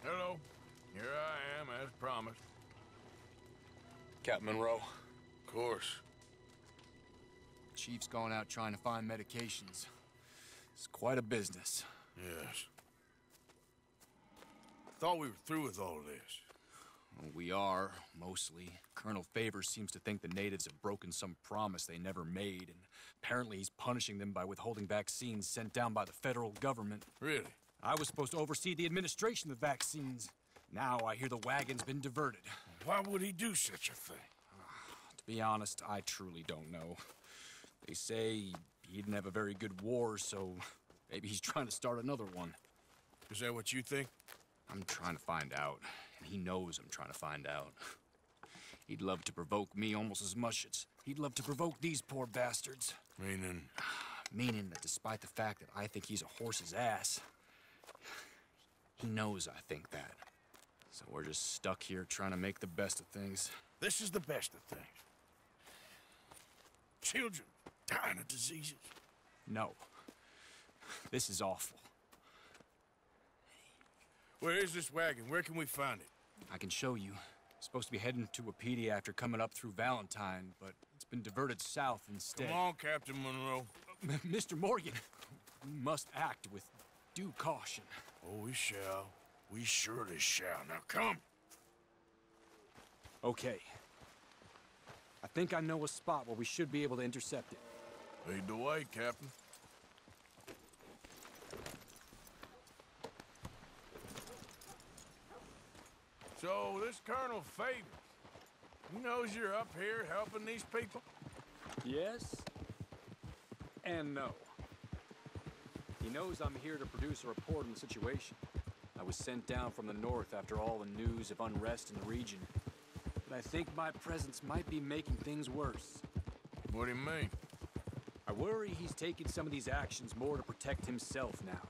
Hello. Here I am, as promised. Captain Monroe. Of course. Chief's gone out trying to find medications. It's quite a business. Yes. Thought we were through with all of this. Well, we are, mostly. Colonel Favors seems to think the natives have broken some promise they never made, and apparently he's punishing them by withholding vaccines sent down by the federal government. Really? I was supposed to oversee the administration of the vaccines. Now I hear the wagon's been diverted. Why would he do such a thing? To be honest, I truly don't know. They say he didn't have a very good war, so maybe he's trying to start another one. Is that what you think? I'm trying to find out, and he knows I'm trying to find out. He'd love to provoke me almost as much as he'd love to provoke these poor bastards. Meaning? Meaning that despite the fact that I think he's a horse's ass, he knows I think that. So we're just stuck here trying to make the best of things. This is the best of things. Children dying of diseases. No. This is awful. Where is this wagon? Where can we find it? I can show you. Supposed to be heading to Wapiti after coming up through Valentine, but it's been diverted south instead. Come on, Captain Monroe. Mr. Morgan, we must act with due caution. Oh, we shall. We surely shall. Now come. Okay. I think I know a spot where we should be able to intercept it. Lead the way, Captain. So, this Colonel Favors, he knows you're up here helping these people? Yes. And no. He knows I'm here to produce a report on the situation. I was sent down from the north after all the news of unrest in the region. But I think my presence might be making things worse. What do you mean? I worry he's taking some of these actions more to protect himself now.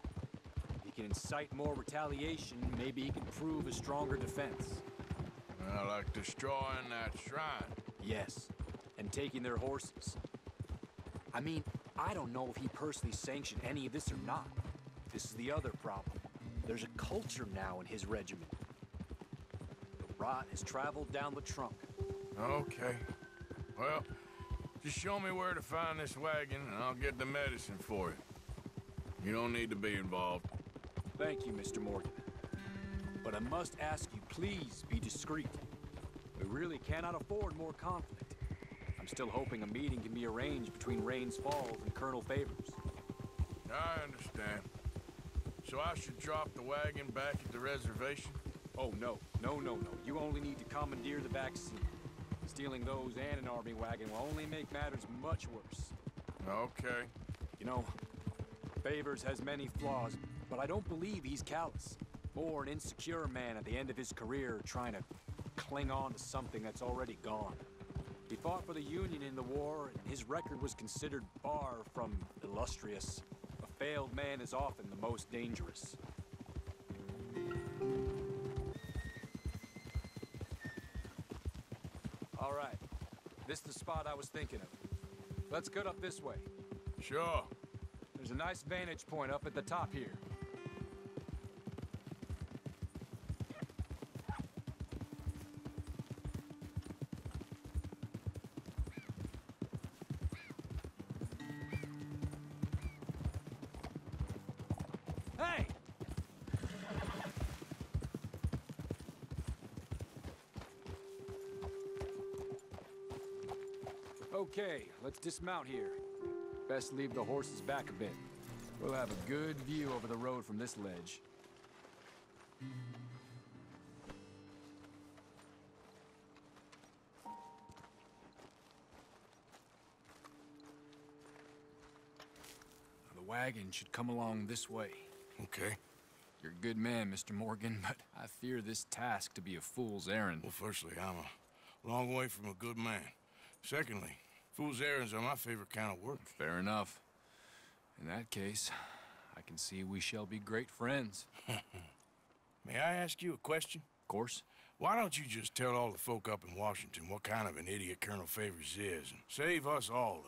If he can incite more retaliation, maybe he can prove a stronger defense. Well, like destroying that shrine. Yes, and taking their horses. I mean, I don't know if he personally sanctioned any of this or not. This is the other problem. There's a culture now in his regiment. The rot has traveled down the trunk. Okay. Well, just show me where to find this wagon, and I'll get the medicine for you. You don't need to be involved. Thank you, Mr. Morgan. But I must ask you, please be discreet. We really cannot afford more conflict. I'm still hoping a meeting can be arranged between Rains Falls and Colonel Favors. I understand. So I should drop the wagon back at the reservation? Oh, no. No. You only need to commandeer the vaccine. Stealing those and an army wagon will only make matters much worse. Okay. You know, Favors has many flaws, but I don't believe he's callous. More an insecure man at the end of his career trying to cling on to something that's already gone. He fought for the Union in the war, and his record was considered far from illustrious. A failed man is often the most dangerous. All right. This is the spot I was thinking of. Let's get up this way. Sure. There's a nice vantage point up at the top here. Hey! Okay, let's dismount here. Best leave the horses back a bit. We'll have a good view over the road from this ledge. The wagon should come along this way. Okay. You're a good man, Mr. Morgan, but I fear this task to be a fool's errand. Well, firstly, I'm a long way from a good man. Secondly, fool's errands are my favorite kind of work. Fair enough. In that case, I can see we shall be great friends. May I ask you a question? Of course. Why don't you just tell all the folk up in Washington what kind of an idiot Colonel Favors is and save us all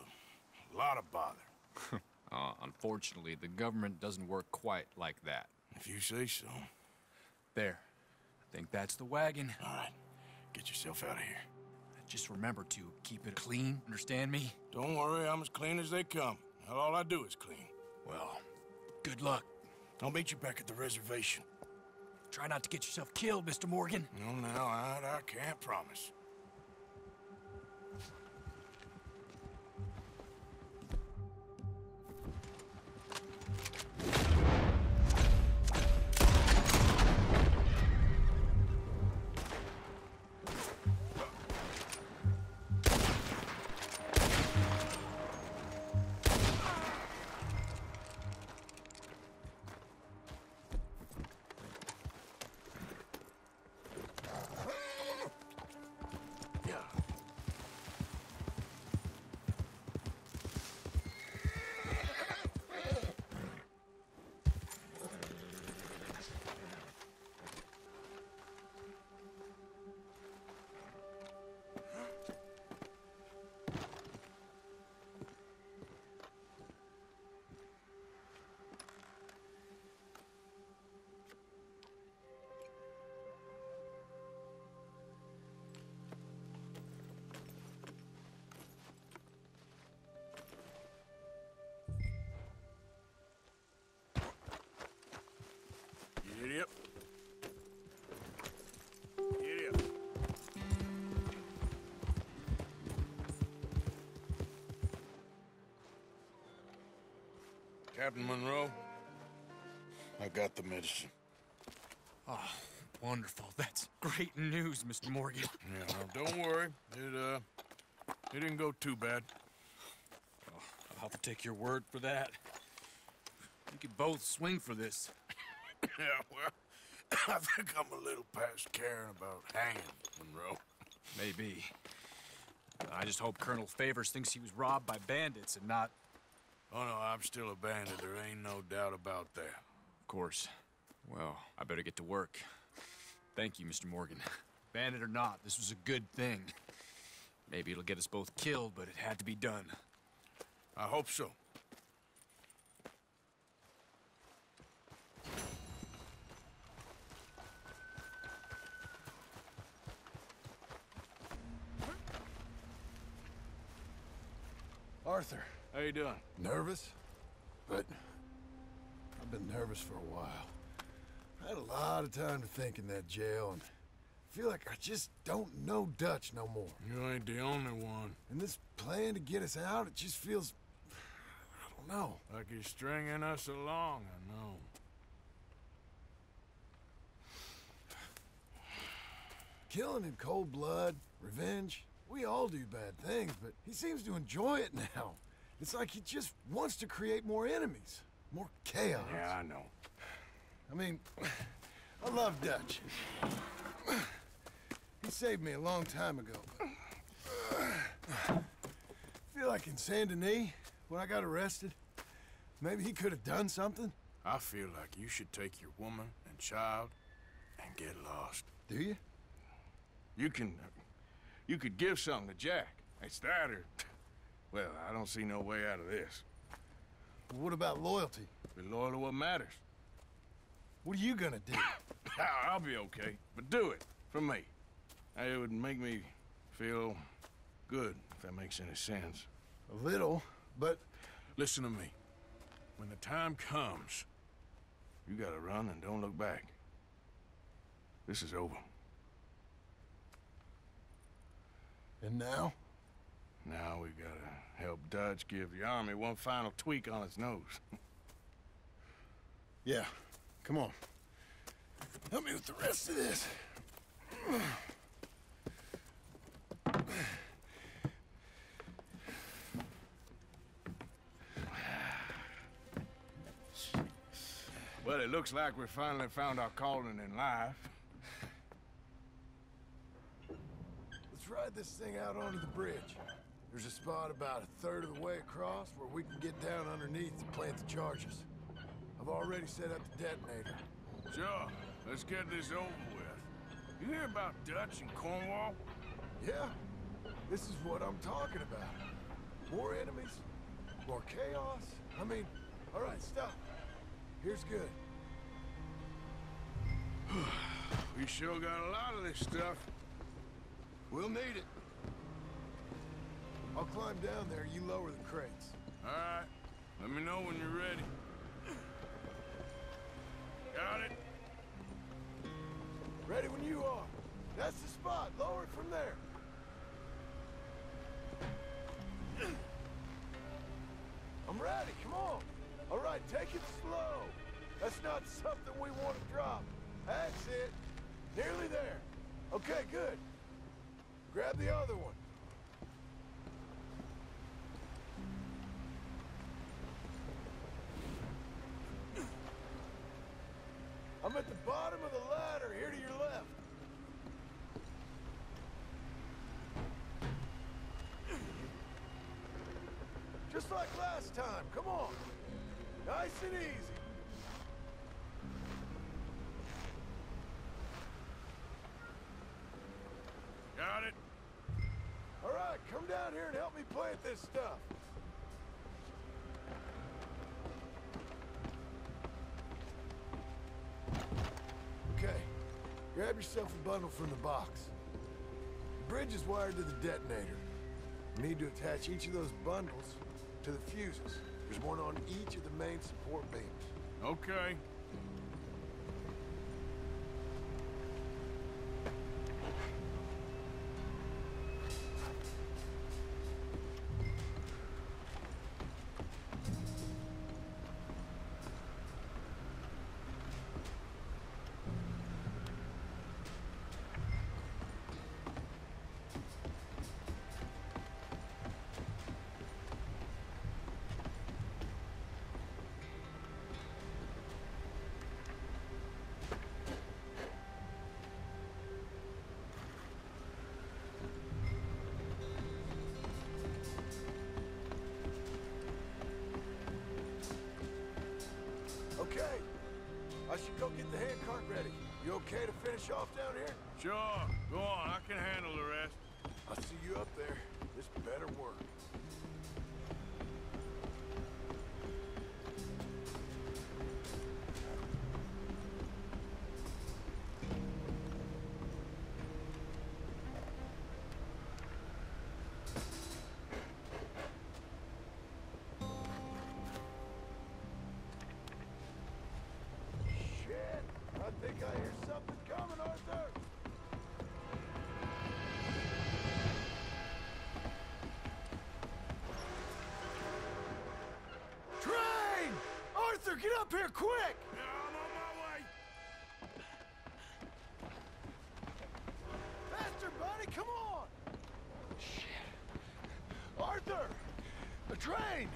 a lot of bother? Unfortunately, the government doesn't work quite like that. If you say so. There. Think that's the wagon. All right, get yourself out of here. Just remember to keep it clean, understand me? Don't worry, I'm as clean as they come. Hell, all I do is clean. Well, good luck. I'll meet you back at the reservation. Try not to get yourself killed, Mr. Morgan. No, I can't promise. Giddy up. Giddy up. Captain Monroe, I got the medicine. Oh, wonderful. That's great news, Mr. Morgan. Yeah, no, don't worry. It didn't go too bad. Oh, I'll have to take your word for that. We could both swing for this. Yeah, well, I think I'm a little past caring about hanging, Monroe. Maybe. I just hope Colonel Favors thinks he was robbed by bandits and not... Oh, no, I'm still a bandit. There ain't no doubt about that. Of course. Well, I better get to work. Thank you, Mr. Morgan. Bandit or not, this was a good thing. Maybe it'll get us both killed, but it had to be done. I hope so. Arthur. How you doing? Nervous? But I've been nervous for a while. I had a lot of time to think in that jail, and I feel like I just don't know Dutch no more. You ain't the only one. And this plan to get us out, it just feels... I don't know. Like he's stringing us along, I know. Killing in cold blood, revenge, we all do bad things, but he seems to enjoy it now. It's like he just wants to create more enemies, more chaos. Yeah, I know. I mean, I love Dutch. He saved me a long time ago. I feel like in Saint Denis, when I got arrested, maybe he could have done something. I feel like you should take your woman and child and get lost. Do you? You could give something to Jack. It's that or... Well, I don't see no way out of this. What about loyalty? Be loyal to what matters. What are you gonna do? I'll be okay, but do it for me. It would make me feel good, if that makes any sense. A little, but... Listen to me. When the time comes, you gotta run and don't look back. This is over. And now? Now we gotta help Dutch give the army one final tweak on its nose. Yeah, come on. Help me with the rest of this. Well, it looks like we finally found our calling in life. Let's ride this thing out onto the bridge. There's a spot about a third of the way across where we can get down underneath to plant the charges. I've already set up the detonator. Sure, let's get this over with. You hear about Dutch and Cornwall? Yeah, this is what I'm talking about. More enemies, more chaos. I mean, all right, stop. Here's good. We sure got a lot of this stuff. We'll need it. I'll climb down there, you lower the crates. All right. Let me know when you're ready. Got it? Ready when you are. That's the spot. Lower it from there. I'm ready. Come on. All right, take it slow. That's not something we want to drop. That's it. Nearly there. Okay, good. Grab the other one. I'm at the bottom of the ladder, here to your left. Just like last time, come on. Nice and easy. Got it? All right, come down here and help me plant this stuff. Okay, grab yourself a bundle from the box. The bridge is wired to the detonator. You need to attach each of those bundles to the fuses. There's one on each of the main support beams. Okay. Okay, I should go get the handcart ready. You okay to finish off down here? Sure. Go on. I can handle the rest. I'll see you up there. This better work. Shit! I think I hear something coming, Arthur! Train! Arthur, get up here, quick! Yeah, I'm on my way. Faster, buddy, come on! Shit. Arthur! The train!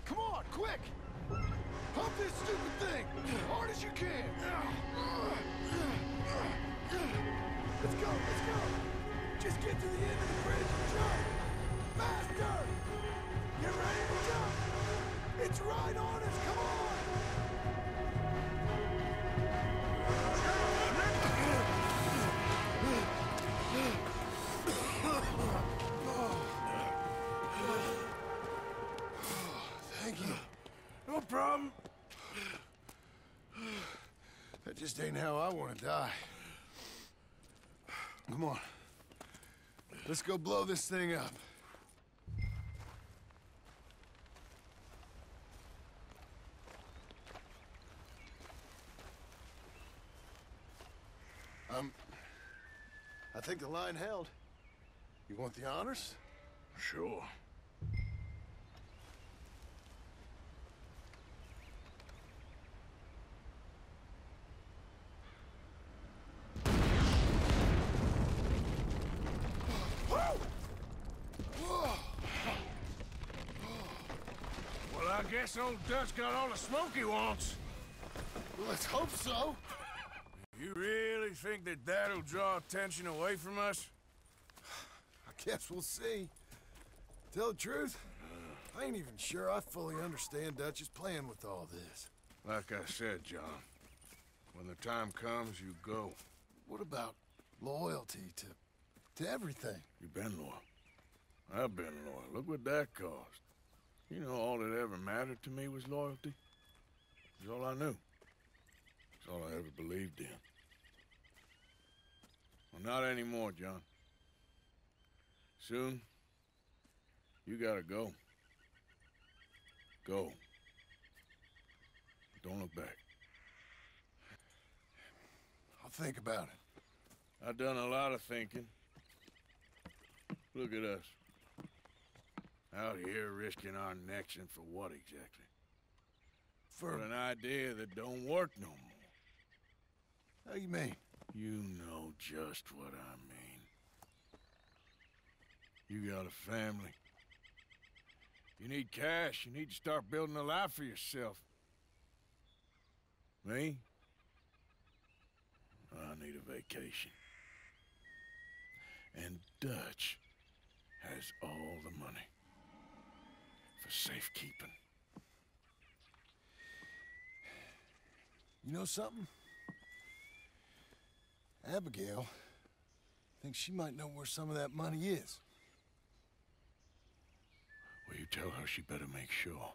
Come on, quick! Pump this stupid thing! Hard as you can! Let's go, let's go! Just get to the end of the bridge and jump! Faster! Get ready to jump! It's right on us, come on! Thank you. No problem. That just ain't how I want to die. Come on. Let's go blow this thing up. I think the line held. You want the honors? Sure. Well, I guess old Dutch got all the smoke he wants. Well, let's hope so. You really think that that'll draw attention away from us? I guess we'll see. Tell the truth, I ain't even sure I fully understand Dutch's plan with all this. Like I said, John, when the time comes, you go. What about loyalty to everything? You've been loyal. I've been loyal. Look what that cost. You know, all that ever mattered to me was loyalty. It's all I knew. It's all I ever believed in. Well, not anymore, John. Soon, you gotta go. Go. Don't look back. I'll think about it. I've done a lot of thinking. Look at us. Out here risking our necks, and for what exactly? For an idea that don't work no more. How you mean? You know just what I mean. You got a family. You need cash. You need to start building a life for yourself. Me? I need a vacation. And Dutch has all the money for safekeeping. You know something? Abigail thinks she might know where some of that money is. Well, you tell her she better make sure.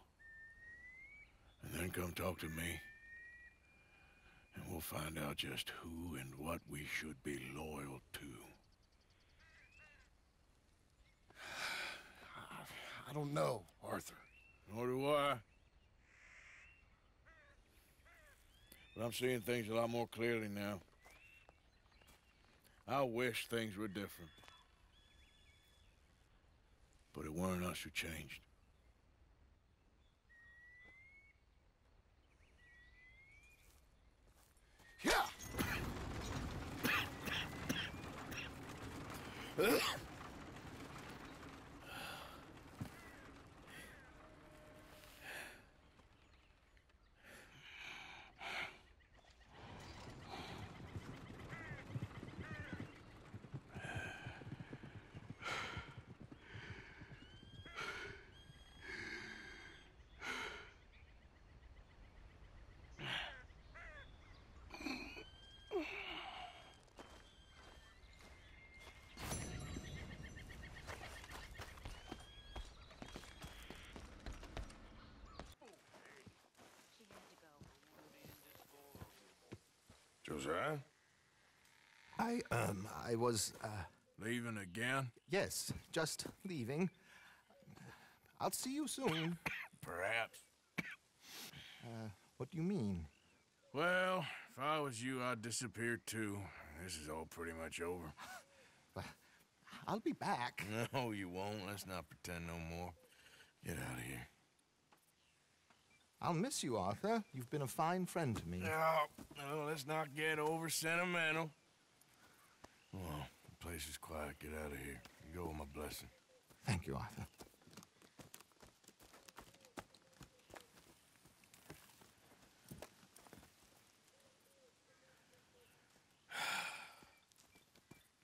And then come talk to me. And we'll find out just who and what we should be loyal to. I don't know, Arthur. Nor do I. But I'm seeing things a lot more clearly now. I wish things were different. But it weren't us who changed. Yeah! Josiah? I was, Leaving again? yes, just leaving. I'll see you soon. Perhaps. What do you mean? Well, if I was you, I'd disappear too. This is all pretty much over. I'll be back. No, you won't. Let's not pretend no more. Get out of here. I'll miss you, Arthur. You've been a fine friend to me. No, let's not get over sentimental. Well, the place is quiet. Get out of here. You go with my blessing. Thank you, Arthur.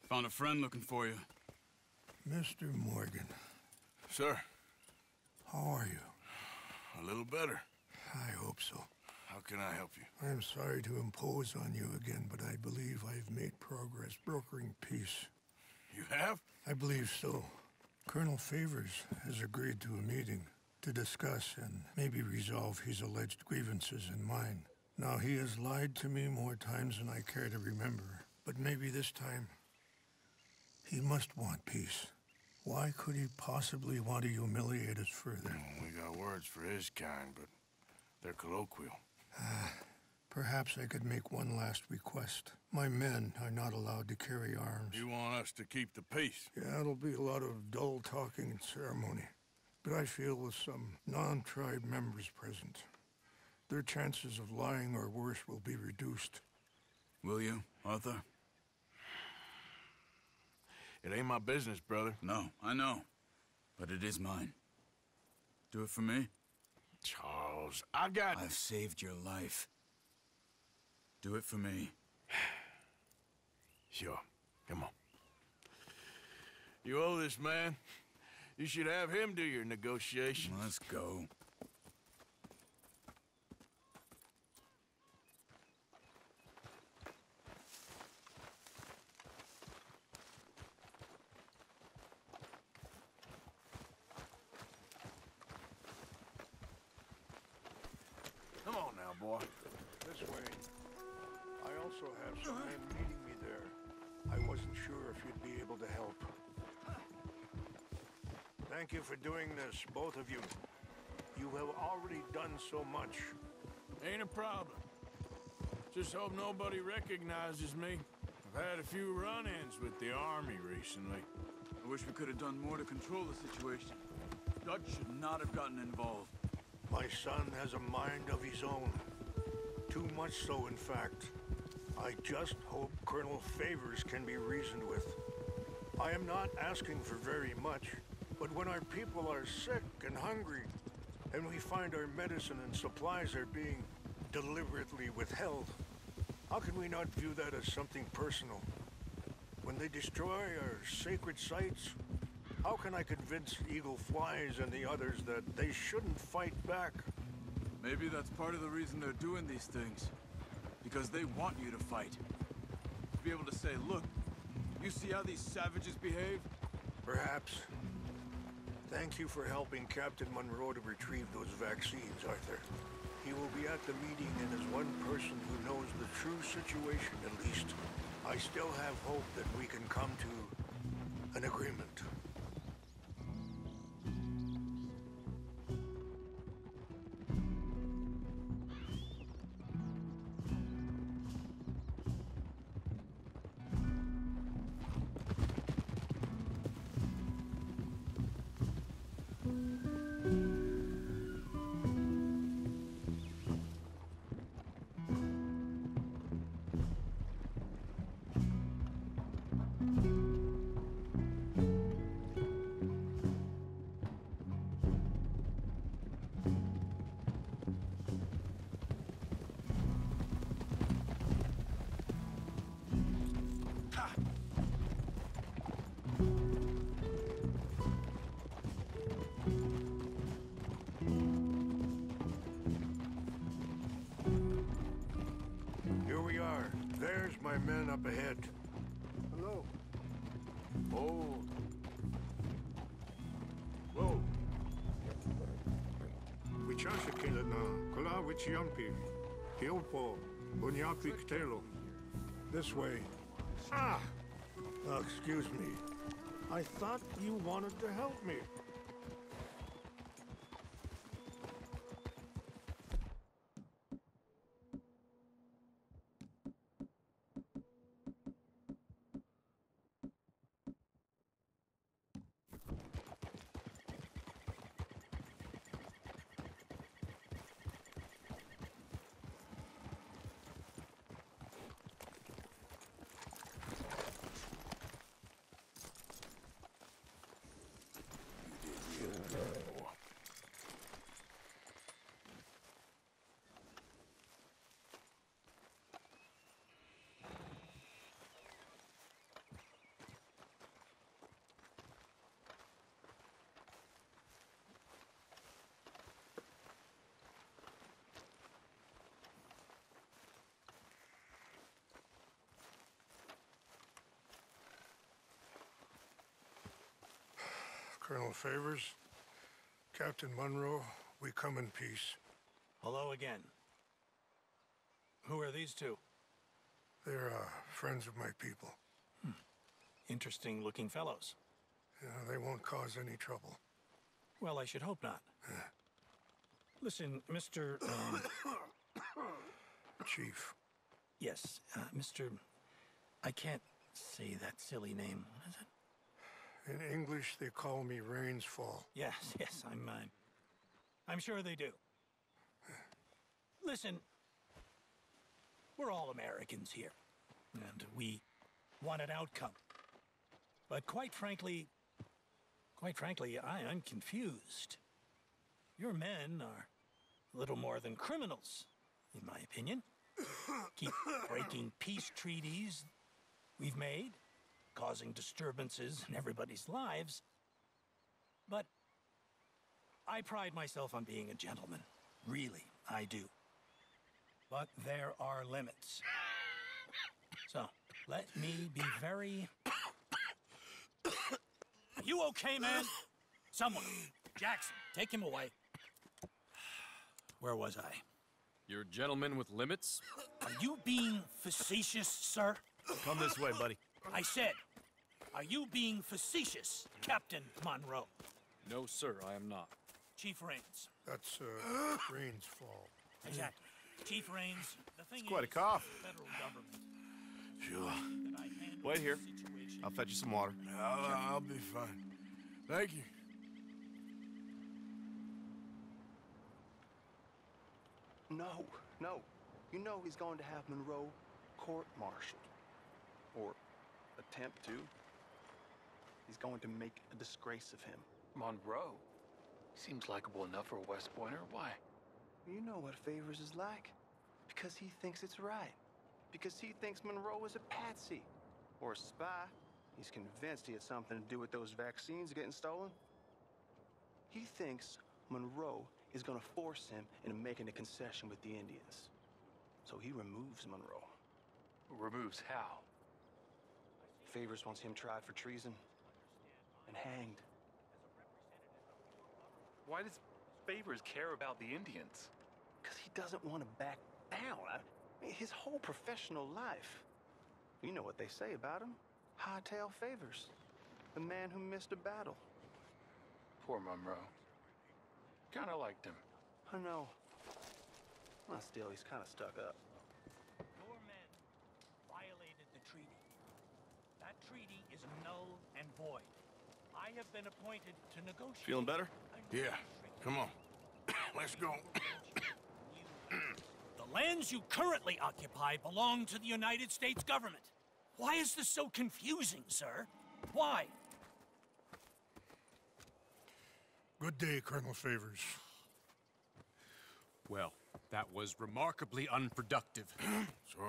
Found a friend looking for you. Mr. Morgan, Sir, how are you? a little better. I hope so. How can I help you? I am sorry to impose on you again, but I believe I've made progress brokering peace. You have? I believe so. Colonel Favors has agreed to a meeting to discuss and maybe resolve his alleged grievances and mine. Now, he has lied to me more times than I care to remember, but maybe this time he must want peace. Why could he possibly want to humiliate us further? We got words for his kind, but they're colloquial. Perhaps I could make one last request. My men are not allowed to carry arms. You want us to keep the peace? Yeah, it'll be a lot of dull talking and ceremony. But I feel with some non-tribe members present, their chances of lying or worse will be reduced. Will you, Arthur? It ain't my business, brother. No, I know. But it is mine. Do it for me? Charles, I got... I've saved your life. Do it for me. Sure. Come on. You owe this man. You should have him do your negotiations. Let's go. Come on now, boy. This way. I also have some men meeting me there. I wasn't sure if you'd be able to help. Thank you for doing this, both of you. You have already done so much. Ain't a problem. Just hope nobody recognizes me. I've had a few run-ins with the army recently. I wish we could have done more to control the situation. Dutch should not have gotten involved. My son has a mind of his own. Too much so, in fact. I just hope Colonel Favors can be reasoned with. I am not asking for very much, but when our people are sick and hungry, and we find our medicine and supplies are being deliberately withheld, how can we not view that as something personal? When they destroy our sacred sites, how can I convince Eagle Flies and the others that they shouldn't fight back? Maybe that's part of the reason they're doing these things. Because they want you to fight. To be able to say, look, you see how these savages behave? Perhaps. Thank you for helping Captain Monroe to retrieve those vaccines, Arthur. He will be at the meeting, and as one person who knows the true situation, at least, I still have hope that we can come to an agreement. Here we are. There's my men up ahead. Hello. Oh, Whoa. Wichashakila na kula wichiampi. Hiopo. Bunyapi ktelo. this way. Ah! Excuse me. I thought you wanted to help me. Colonel Favors, Captain Monroe, we come in peace. Hello again. Who are these two? They're friends of my people. Interesting looking fellows. They won't cause any trouble. Well, I should hope not. Listen, Mr. Chief. Yes, Mr. I can't say that silly name. What is it? In English, they call me Rainsfall. Yes, I'm sure they do. Listen, we're all Americans here, and we want an outcome. But quite frankly, I'm confused. Your men are little more than criminals, in my opinion. Keep breaking peace treaties we've made, causing disturbances in everybody's lives. But I pride myself on being a gentleman. Really, I do. But there are limits. So, let me be very... Are you okay, man? Someone. Jackson, take him away. Where was I? You're a gentleman with limits? Are you being facetious, sir? Come this way, buddy. I said, are you being facetious, Captain Monroe? No, sir, I am not. Chief Raines. That's, Rain's fault. Exactly. Chief Raines, the thing It's quite a is, cough. the federal government. Sure. That I handle Wait here. the situation. I'll fetch you some water. I'll be fine. Thank you. No. You know he's going to have Monroe court-martialed. Or attempt to. He's going to make a disgrace of him. Monroe? Seems likable enough for a West Pointer. Why? You know what Favors is like. Because he thinks it's right. Because he thinks Monroe is a patsy. Or a spy. He's convinced he had something to do with those vaccines getting stolen. He thinks Monroe is gonna force him into making a concession with the Indians. So he removes Monroe. Removes how? Favors wants him tried for treason and hanged. Why does Favors care about the Indians? Because he doesn't want to back down. I mean, his whole professional life. You know what they say about him. Hightail Favors. The man who missed a battle. Poor Monroe. Kinda liked him. I know. Well, still, he's kind of stuck up. Your men violated the treaty. That treaty is null and void. I have been appointed to negotiate. Feeling better? Yeah, come on. Let's go. The lands you currently occupy belong to the United States government. Why is this so confusing, sir? Why? Good day, Colonel Favors. Well, that was remarkably unproductive.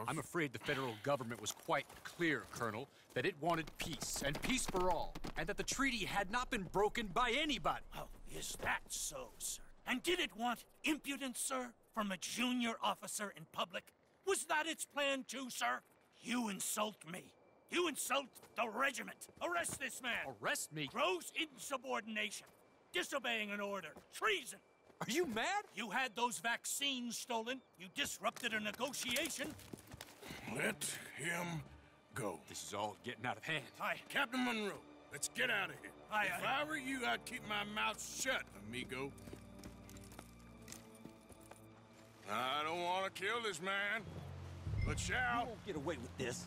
I'm afraid the federal government was quite clear, Colonel, that it wanted peace, and peace for all, and that the treaty had not been broken by anybody. Oh, is that so, sir? And did it want impudence, sir, from a junior officer in public? Was that its plan too, sir? You insult me. You insult the regiment. Arrest this man. Arrest me? Gross insubordination. Disobeying an order. Treason. Are you mad? You had those vaccines stolen. You disrupted a negotiation. Let him go. This is all getting out of hand. Captain Monroe, let's get out of here. If I were you, I'd keep my mouth shut, amigo. I don't want to kill this man, but shall. You won't get away with this.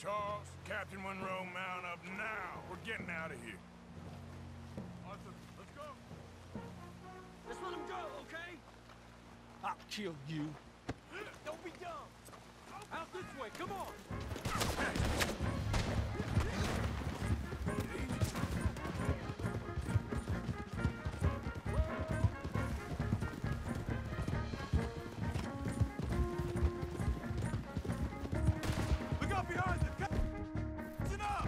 Charles, Captain Monroe, mount up now. We're getting out of here. Arthur, let's go. Let's let him go, okay? I'll kill you. Don't be dumb. Out this way, come on. Look out behind them. Listen up.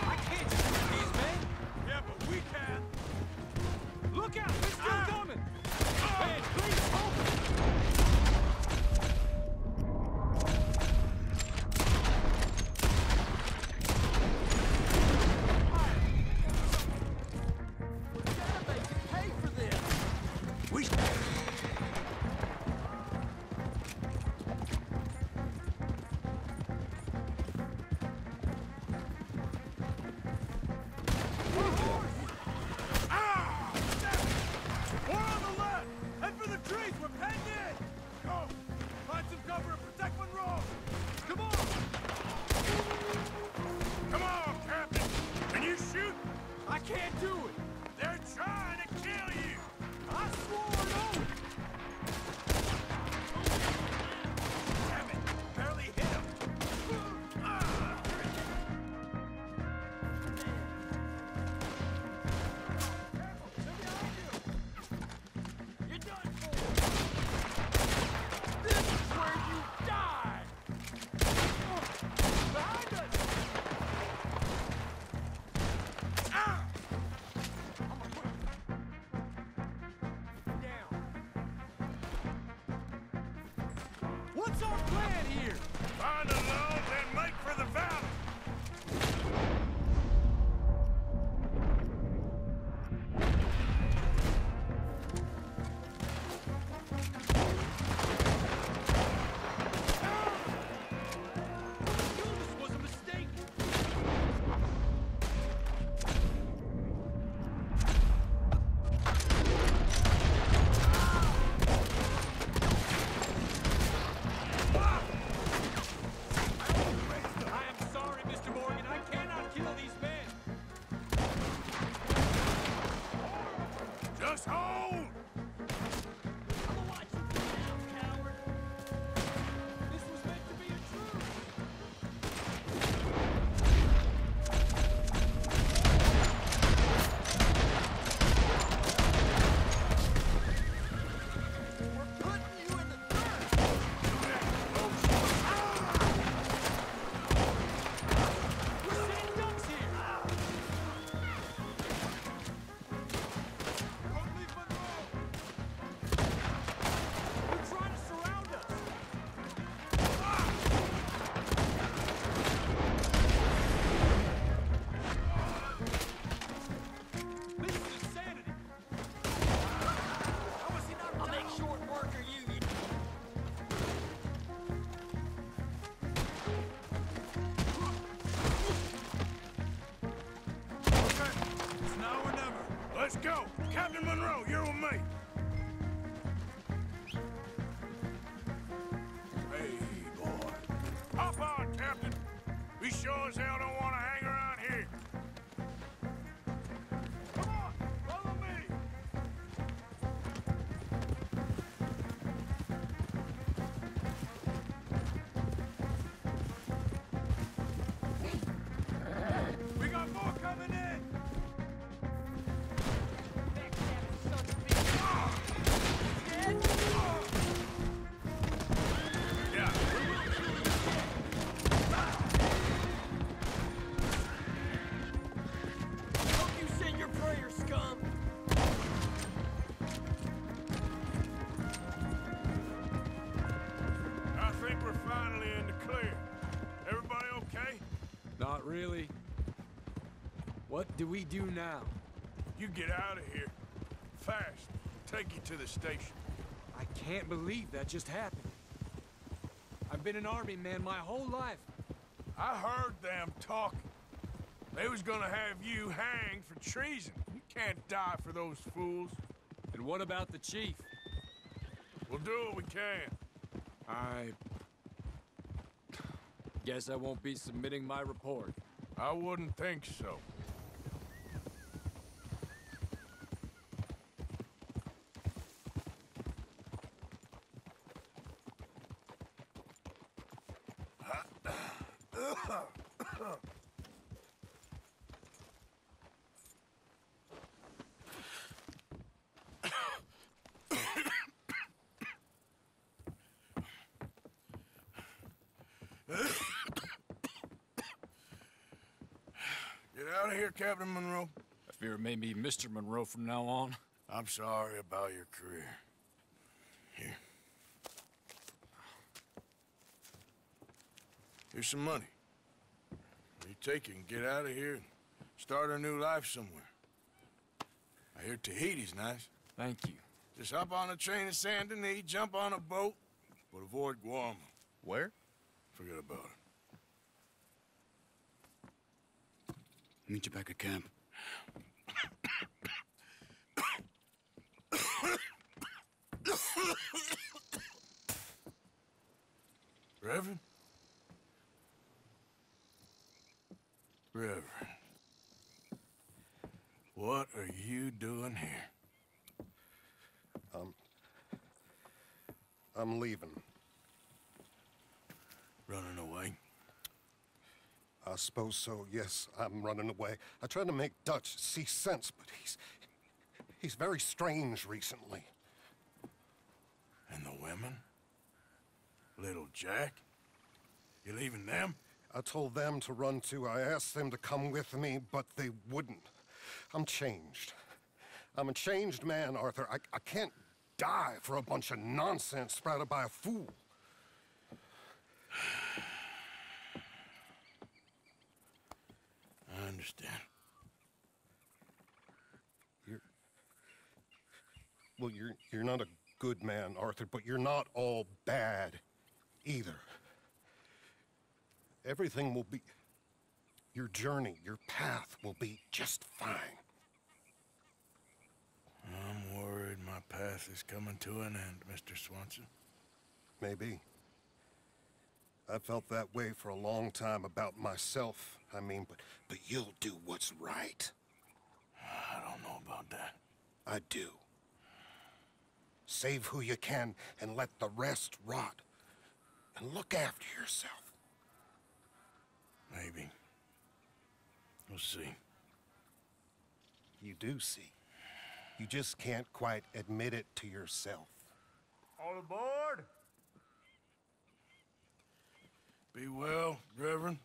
I can't shoot these men! Yeah, but we can. Look out! They're still coming! Man, please hold Captain Monroe, you're with me. Hey, boy. Hop on, Captain. We sure as hell don't want to hang around here. Come on, follow me. We got more coming in. Not really. What do we do now? You get out of here. Fast. Take you to the station. I can't believe that just happened. I've been an army man my whole life. I heard them talking. They was gonna have you hanged for treason. You can't die for those fools. And what about the chief? We'll do what we can. I guess I won't be submitting my report. I wouldn't think so. Get out of here, Captain Monroe. I fear it may be Mr. Monroe from now on. I'm sorry about your career. Here. Here's some money. You take it and get out of here and start a new life somewhere. I hear Tahiti's nice. Thank you. Just hop on a train to Saint Denis, jump on a boat, but avoid Guam. Where? Forget about it. Meet you back at camp. Reverend? Reverend. What are you doing here? I'm leaving. Running away? I suppose so, yes. I'm running away. I tried to make Dutch see sense, but he's very strange recently. And the women? Little Jack? You leaving them? I told them to run too. I asked them to come with me, but they wouldn't. I'm changed. I'm a changed man, Arthur. I can't die for a bunch of nonsense sprouted by a fool. I understand. You're not a good man, Arthur, but you're not all bad either. Everything will be... Your journey, your path will be just fine. I'm worried my path is coming to an end, Mr. Swanson. Maybe. I felt that way for a long time about myself, I mean, but you'll do what's right. I don't know about that. I do. Save who you can and let the rest rot. And look after yourself. Maybe. We'll see. You do see. You just can't quite admit it to yourself. All aboard! Be well, Reverend.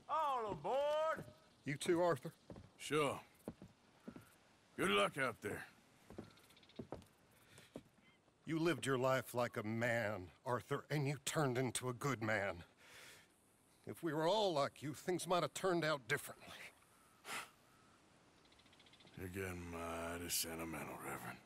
All aboard! You too, Arthur? Sure. Good luck out there. You lived your life like a man, Arthur, and you turned into a good man. If we were all like you, things might have turned out differently. You're getting mighty sentimental, Reverend.